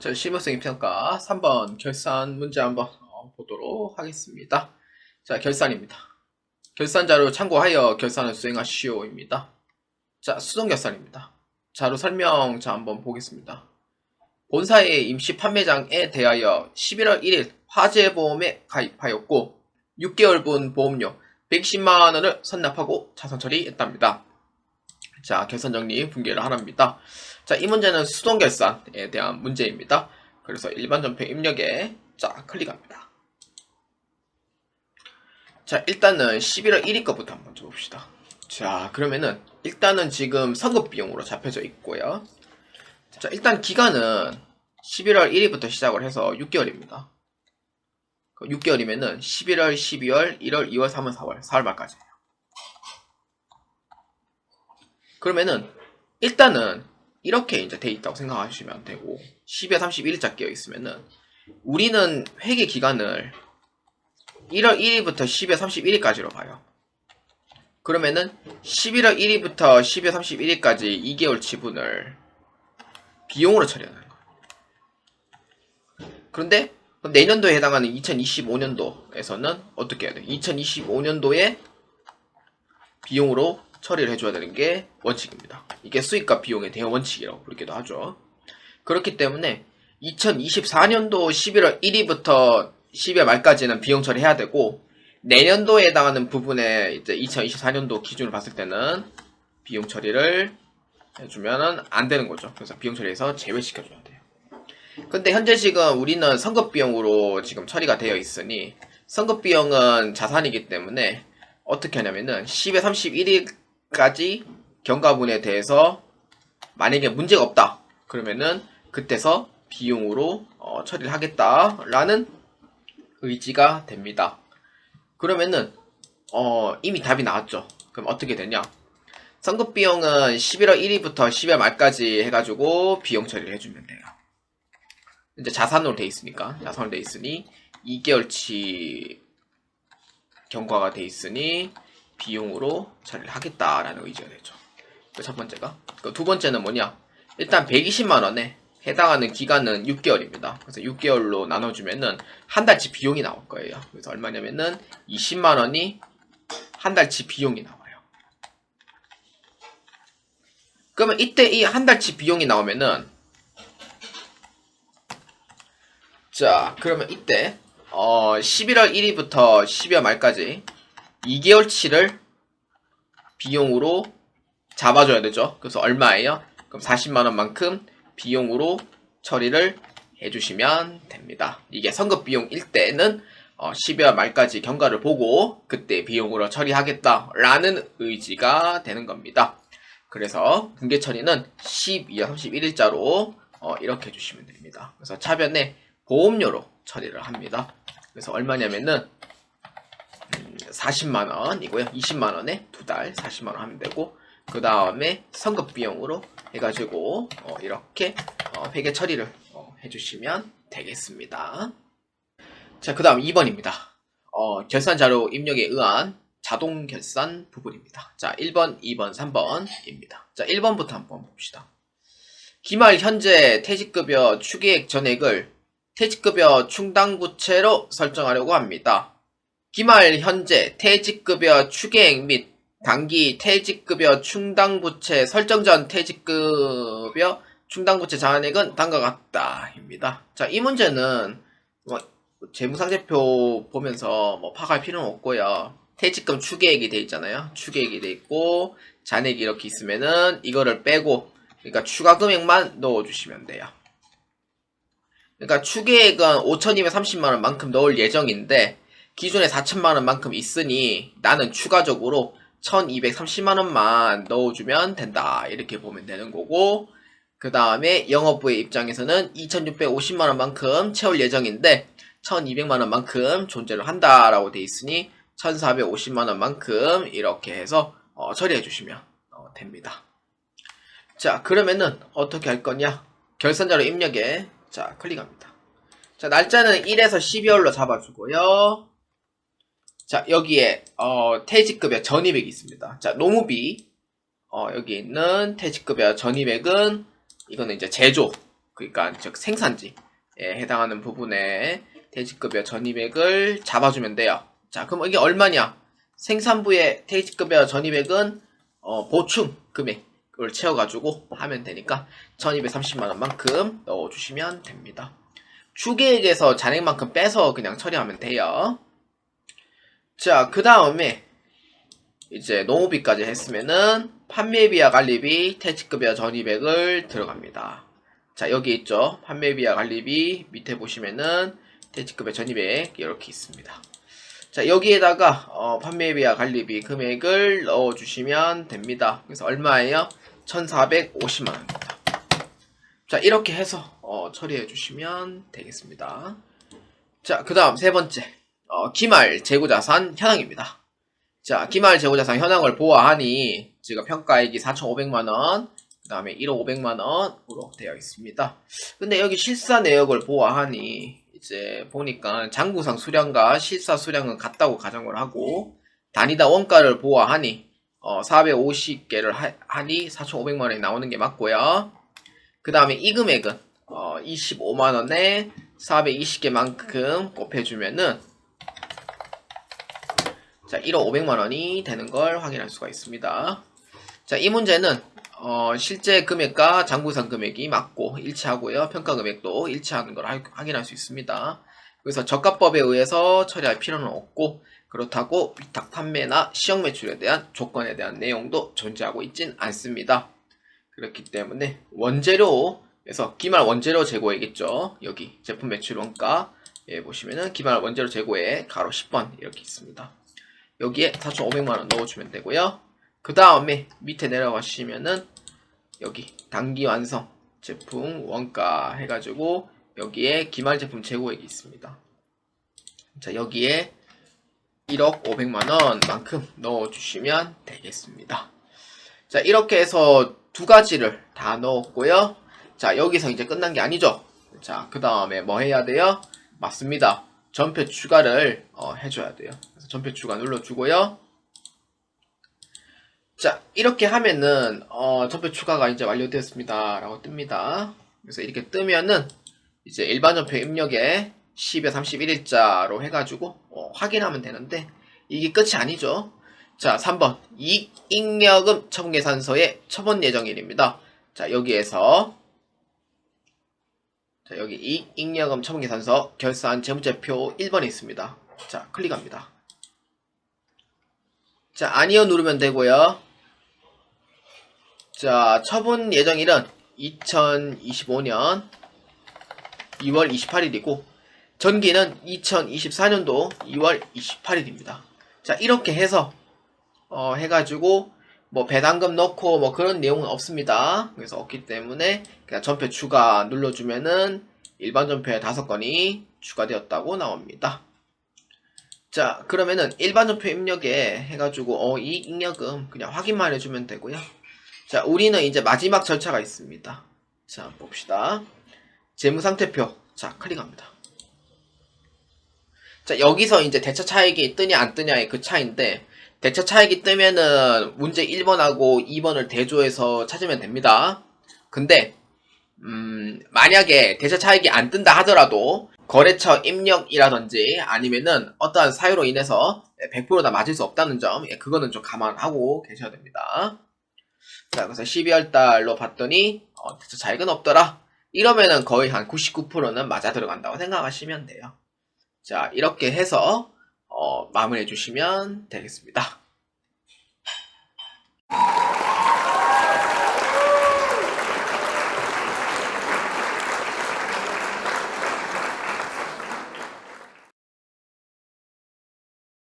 자, 실무성 입평가 3번 결산 문제 한번 보도록 하겠습니다. 자, 결산입니다. 결산 자료 참고하여 결산을 수행하시오입니다. 자, 수동 결산입니다. 자료 설명 한번 보겠습니다. 본사의 임시 판매장에 대하여 11월 1일 화재보험에 가입하였고 6개월분 보험료 110만원을 선납하고 자산 처리했답니다. 자, 결산 정리 분개를 하랍니다. 자, 이 문제는 수동 결산에 대한 문제입니다. 그래서 일반 전표 입력에 클릭합니다. 자, 일단은 11월 1일 것부터 한번 봅시다. 자, 그러면은 일단은 지금 선급 비용으로 잡혀져 있고요. 자, 일단 기간은 11월 1일부터 시작을 해서 6개월입니다. 6개월이면은 11월, 12월, 1월, 2월, 3월, 4월, 4월 말까지예요. 그러면은 일단은 이렇게 이제 돼 있다고 생각하시면 되고 12월 31일자 끼어 있으면은 우리는 회계 기간을 1월 1일부터 12월 31일까지로 봐요. 그러면은 11월 1일부터 12월 31일까지 2개월 지분을 비용으로 처리하는 거예요. 그런데 내년도에 해당하는 2025년도에서는 어떻게 해야 돼요? 2025년도에 비용으로 처리를 해줘야 되는 게 원칙입니다. 이게 수익과 비용의 대응 원칙이라고 부르기도 하죠. 그렇기 때문에 2024년도 11월 1일부터 12월 말까지는 비용 처리해야 되고 내년도에 해당하는 부분에 이제 2024년도 기준으로 봤을 때는 비용 처리를 해주면 안 되는 거죠. 그래서 비용 처리해서 제외시켜줘야 돼요. 근데 현재 지금 우리는 선급 비용으로 지금 처리가 되어 있으니 선급 비용은 자산이기 때문에 어떻게 하냐면은 10월 31일까지 경과분에 대해서 만약에 문제가 없다 그러면은 그때서 비용으로 처리를 하겠다라는 의지가 됩니다. 그러면은 이미 답이 나왔죠. 그럼 어떻게 되냐? 선급 비용은 11월 1일부터 12월 말까지 해가지고 비용 처리를 해주면 돼요. 이제 자산으로 돼 있으니까 자산으로 돼 있으니 2개월치 경과가 돼 있으니 비용으로 처리를 하겠다라는 의지가 되죠. 그 첫 번째가. 그 두 번째는 뭐냐? 일단 120만원에 해당하는 기간은 6개월입니다. 그래서 6개월로 나눠주면은 한 달치 비용이 나올 거예요. 그래서 얼마냐면은 20만원이 한 달치 비용이 나와요. 그러면 이때 이 한 달치 비용이 나오면은 자, 그러면 이때 11월 1일부터 12월 말까지 2개월치를 비용으로 잡아줘야 되죠. 그래서 얼마예요? 그럼 40만원만큼 비용으로 처리를 해주시면 됩니다. 이게 선급 비용일 때는 12월 말까지 경과를 보고 그때 비용으로 처리하겠다라는 의지가 되는 겁니다. 그래서 분계 처리는 12월 31일자로 이렇게 해주시면 됩니다. 그래서 차변에 보험료로 처리를 합니다. 그래서 얼마냐면은 40만원이고요. 20만원에 두 달 40만원 하면 되고 그 다음에 선급 비용으로 해가지고 이렇게 회계 처리를 해주시면 되겠습니다. 자, 그 다음 2번입니다. 결산 자료 입력에 의한 자동 결산 부분입니다. 자, 1번, 2번, 3번입니다. 자, 1번부터 한번 봅시다. 기말 현재 퇴직급여 추계액 전액을 퇴직급여 충당부채로 설정하려고 합니다. 기말 현재 퇴직급여 추계액 및 단기 퇴직급여 충당부채 설정 전 퇴직급여 충당부채 잔액은 다음과 같다입니다. 자, 이 문제는 재무상태표 보면서 파악할 필요는 없고요. 퇴직금 추계액이 돼 있잖아요. 추계액이 돼 있고 잔액이 이렇게 있으면은 이거를 빼고 그러니까 추가 금액만 넣어주시면 돼요. 그러니까 추계액은 5,230만원 만큼 넣을 예정인데 기존에 4천만원 만큼 있으니 나는 추가적으로 1,230만원만 넣어주면 된다. 이렇게 보면 되는 거고 그 다음에 영업부의 입장에서는 2,650만원 만큼 채울 예정인데 1,200만원 만큼 존재를 한다라고 돼 있으니 1,450만원 만큼 이렇게 해서 처리해 주시면 됩니다. 자, 그러면은 어떻게 할 거냐? 결산자료 입력에 클릭합니다. 자, 날짜는 1에서 12월로 잡아주고요. 자, 여기에 퇴직급여 전입액이 있습니다. 자, 노무비 여기 있는 퇴직급여 전입액은 이거는 이제 제조 그러니까 즉 생산지에 해당하는 부분에 대지급여 전입액을 잡아주면 돼요. 자, 그럼 이게 얼마냐? 생산부의 대지급여 전입액은 보충 금액을 채워가지고 하면 되니까 1230만원만큼 넣어주시면 됩니다. 주계액에서 잔액만큼 빼서 그냥 처리하면 돼요. 자, 그 다음에 이제 농업비까지 했으면은 판매비와 관리비, 퇴직급여 전입액을 들어갑니다. 자, 여기 있죠. 판매비와 관리비 밑에 보시면은 퇴직급여 전입액 이렇게 있습니다. 자, 여기에다가 판매비와 관리비 금액을 넣어주시면 됩니다. 그래서 얼마예요? 1450만원입니다. 자, 이렇게 해서 처리해 주시면 되겠습니다. 자, 그 다음 세 번째 기말 재고자산 현황입니다. 자, 기말 재고자산 현황을 보아하니 지금 평가액이 4,500만원, 그 다음에 1억 500만원으로 되어 있습니다. 근데 여기 실사 내역을 보아하니 이제 보니까 장부상 수량과 실사 수량은 같다고 가정을 하고 단위당 원가를 보아하니 450개를 하니 4,500만원이 나오는 게 맞고요. 그 다음에 이 금액은 25만원에 420개만큼 곱해주면은 자, 1억 500만원이 되는 걸 확인할 수가 있습니다. 자, 이 문제는 실제 금액과 장부상 금액이 맞고 일치하고요. 평가 금액도 일치하는 걸 확인할 수 있습니다. 그래서 저가법에 의해서 처리할 필요는 없고 그렇다고 위탁 판매나 시형 매출에 대한 조건에 대한 내용도 존재하고 있진 않습니다. 그렇기 때문에 원재료에서 기말 원재료 재고액 있죠. 여기 제품 매출 원가 보시면은 기말 원재료 재고액 가로 10번 이렇게 있습니다. 여기에 4,500만원 넣어주면 되고요. 그 다음에 밑에 내려가시면은 여기 단기 완성 제품 원가 해가지고 여기에 기말 제품 재고액이 있습니다. 자, 여기에 1억 500만원 만큼 넣어주시면 되겠습니다. 자, 이렇게 해서 두 가지를 다 넣었고요. 자, 여기서 이제 끝난 게 아니죠. 자, 그 다음에 뭐 해야 돼요? 맞습니다. 전표 추가를 해줘야 돼요. 그래서 전표 추가 눌러주고요. 자, 이렇게 하면은 전표 추가가 이제 완료되었습니다 라고 뜹니다. 그래서 이렇게 뜨면은 이제 일반 전표 입력에 10에 31일자로 해가지고 확인하면 되는데 이게 끝이 아니죠. 자, 3번 이익잉여금 처분계산서의 처분 예정일입니다. 자, 여기에서 자, 여기 이익잉여금 처분계산서 결산 재무제표 1번이 있습니다. 자, 클릭합니다. 자, 아니요 누르면 되고요. 자, 처분 예정일은 2025년 2월 28일이고 전기는 2024년도 2월 28일입니다. 자, 이렇게 해서 해가지고 뭐 배당금 넣고 뭐 그런 내용은 없습니다. 그래서 없기 때문에 그냥 전표 추가 눌러주면은 일반 전표에 5건이 추가되었다고 나옵니다. 자, 그러면은 일반 전표 입력에 해가지고 이 입력금 그냥 확인만 해주면 되고요. 자, 우리는 이제 마지막 절차가 있습니다. 자, 봅시다. 재무상태표. 자, 클릭합니다. 자, 여기서 이제 대차 차익이 뜨냐 안 뜨냐의 그 차이인데 대차 차익이 뜨면은 문제 1번하고 2번을 대조해서 찾으면 됩니다. 근데 만약에 대차 차익이 안 뜬다 하더라도 거래처 입력이라든지 아니면은 어떠한 사유로 인해서 100% 다 맞을 수 없다는 점, 그거는 좀 감안하고 계셔야 됩니다. 자, 그래서 12월 달로 봤더니 대차 차익은 없더라. 이러면은 거의 한 99%는 맞아 들어간다고 생각하시면 돼요. 자, 이렇게 해서 마무리해 주시면 되겠습니다.